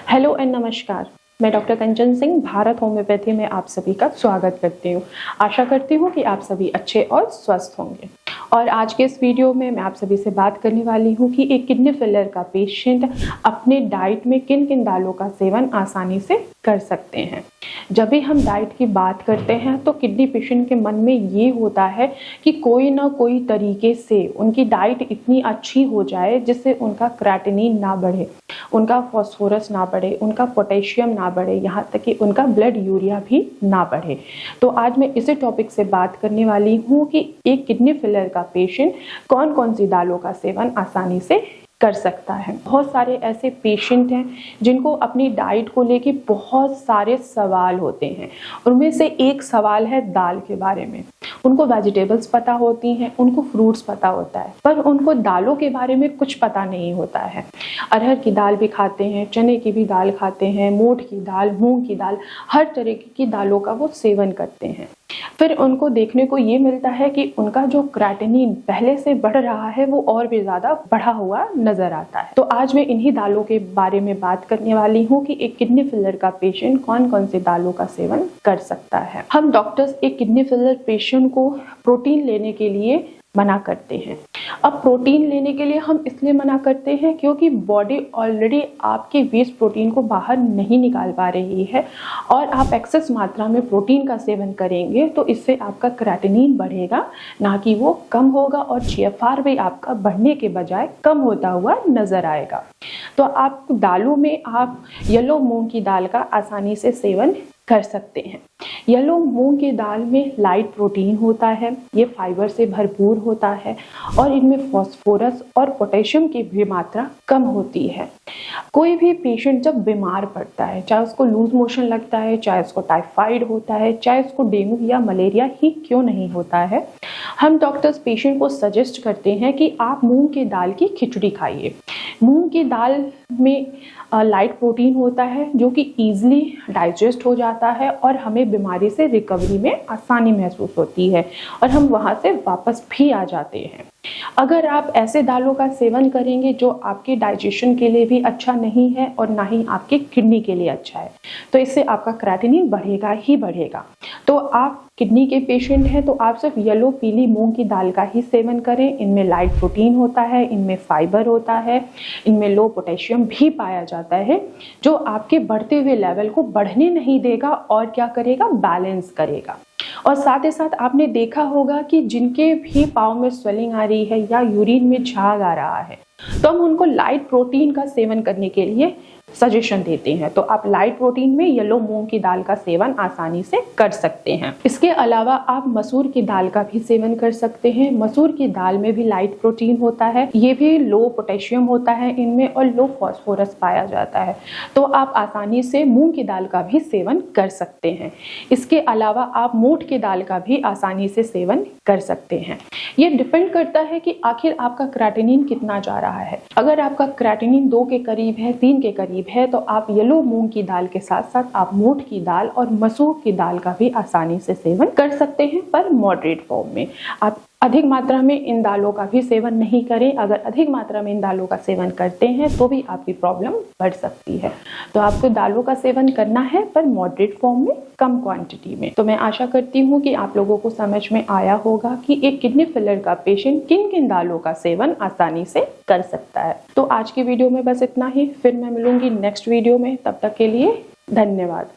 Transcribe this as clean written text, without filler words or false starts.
Hello and नमस्कार। मैं doctor कंचन Singh Bharat homeopathy में आप सभी का स्वागत करती हूँ। आशा करती हूँ कि आप सभी अच्छे और स्वस्थ होंगे। और आज के इस वीडियो में मैं आप सभी से बात करने वाली हूँ कि एक किडनी फेलियर का पेशेंट अपने डाइट में किन किन दालों का सेवन आसानी से कर सकते हैं। जब भी हम डाइट की बात करते हैं तो किडनी पेशेंट के मन में ये होता है कि कोई ना कोई तरीके से उनकी डाइट इतनी अच्छी हो जाए जिससे उनका क्रेटिनिन ना बढ़े, उनका फास्फोरस ना बढ़े, उनका पोटेशियम ना बढ़े, यहाँ तक कि उनका ब्लड यूरिया भी ना बढ़े। तो आज मैं इसी टॉपिक से बात करने वाली हूँ कि एक किडनी फेलियर का पेशेंट कौन कौन सी दालों का सेवन आसानी से कर सकता है। बहुत सारे ऐसे पेशेंट हैं जिनको अपनी डाइट को लेके बहुत सारे सवाल होते हैं। उनमें से एक सवाल है दाल के बारे में। उनको वेजिटेबल्स पता होती हैं, उनको फ्रूट्स पता होता है, पर उनको दालों के बारे में कुछ पता नहीं होता है। अरहर की दाल भी खाते हैं, चने की भी दाल खाते हैं, मोठ की दाल, मूंग की दाल, हर तरह की दालों का वो सेवन करते हैं। फिर उनको देखने को ये मिलता है कि उनका जो क्रेटिनिन पहले से बढ़ रहा है वो और भी ज्यादा बढ़ा हुआ नजर आता है। तो आज मैं इन्हीं दालों के बारे में बात करने वाली हूँ कि एक किडनी फेलियर का पेशेंट कौन कौन सी दालों का सेवन कर सकता है। हम डॉक्टर्स एक किडनी फेलियर पेशेंट को प्रोटीन लेने के लिए मना करते हैं। अब प्रोटीन लेने के लिए हम इसलिए मना करते हैं क्योंकि बॉडी ऑलरेडी आपके वेस्ट प्रोटीन को बाहर नहीं निकाल पा रही है और आप एक्सेस मात्रा में प्रोटीन का सेवन करेंगे तो इससे आपका क्रेटिनिन बढ़ेगा, ना कि वो कम होगा, और GFR भी आपका बढ़ने के बजाय कम होता हुआ नजर आएगा। तो आप दालों में आप येलो मूंग की दाल का आसानी से सेवन कर सकते हैं। येलो मूंग की दाल में लाइट प्रोटीन होता है, ये फाइबर से भरपूर होता है और इनमें फास्फोरस और पोटेशियम की भी मात्रा कम होती है। कोई भी पेशेंट जब बीमार पड़ता है, चाहे उसको लूज मोशन लगता है, चाहे उसको टाइफाइड होता है, चाहे उसको डेंगू या मलेरिया ही क्यों नहीं होता है, हम डॉक्टर्स पेशेंट को सजेस्ट करते हैं कि आप मूंग की दाल की खिचड़ी खाइए। मूंग की दाल में लाइट प्रोटीन होता है जो कि ईजिली डाइजेस्ट हो जाता है और हमें बीमारी से रिकवरी में आसानी महसूस होती है और हम वहाँ से वापस भी आ जाते हैं। अगर आप ऐसे दालों का सेवन करेंगे जो आपके डाइजेशन के लिए भी अच्छा नहीं है और ना ही आपके किडनी के लिए अच्छा है, तो इससे आपका क्रेटिनिन बढ़ेगा ही बढ़ेगा। तो आप किडनी के पेशेंट हैं तो आप सिर्फ येलो पीली मूंग की दाल का ही सेवन करें। इनमें लाइट प्रोटीन होता है, इनमें फाइबर होता है, इनमें लो पोटेशियम भी पाया जाता है जो आपके बढ़ते हुए लेवल को बढ़ने नहीं देगा और क्या करेगा, बैलेंस करेगा। और साथ ही साथ आपने देखा होगा कि जिनके भी पाँव में स्वेलिंग आ रही है या यूरिन में झाग आ रहा है तो हम उनको लाइट प्रोटीन का सेवन करने के लिए सजेशन देते हैं। तो आप लाइट प्रोटीन में येलो मूंग की दाल का सेवन आसानी से कर सकते हैं। इसके अलावा आप मसूर की दाल का भी सेवन कर सकते हैं। मसूर की दाल में भी लाइट प्रोटीन होता है, ये भी लो पोटेशियम होता है इनमें और लो फास्फोरस पाया जाता है। तो आप आसानी से मूंग की दाल का भी सेवन कर सकते हैं। इसके अलावा आप मोठ की दाल का भी आसानी से सेवन कर सकते हैं। ये डिपेंड करता है कि आखिर आपका क्रेटिनिन कितना जा रहा है। अगर आपका क्रेटिनिन 2 के करीब है, 3 के करीब है, तो आप येलो मूंग की दाल के साथ साथ आप मोठ की दाल और मसूर की दाल का भी आसानी से सेवन कर सकते हैं, पर मॉडरेट फॉर्म में। आप अधिक मात्रा में इन दालों का भी सेवन नहीं करें। अगर अधिक मात्रा में इन दालों का सेवन करते हैं तो भी आपकी प्रॉब्लम बढ़ सकती है। तो आपको दालों का सेवन करना है, पर मॉडरेट फॉर्म में, कम क्वांटिटी में। तो मैं आशा करती हूँ कि आप लोगों को समझ में आया होगा कि एक किडनी फेलियर का पेशेंट किन किन दालों का सेवन आसानी से कर सकता है। तो आज की वीडियो में बस इतना ही। फिर मैं मिलूंगी नेक्स्ट वीडियो में। तब तक के लिए धन्यवाद।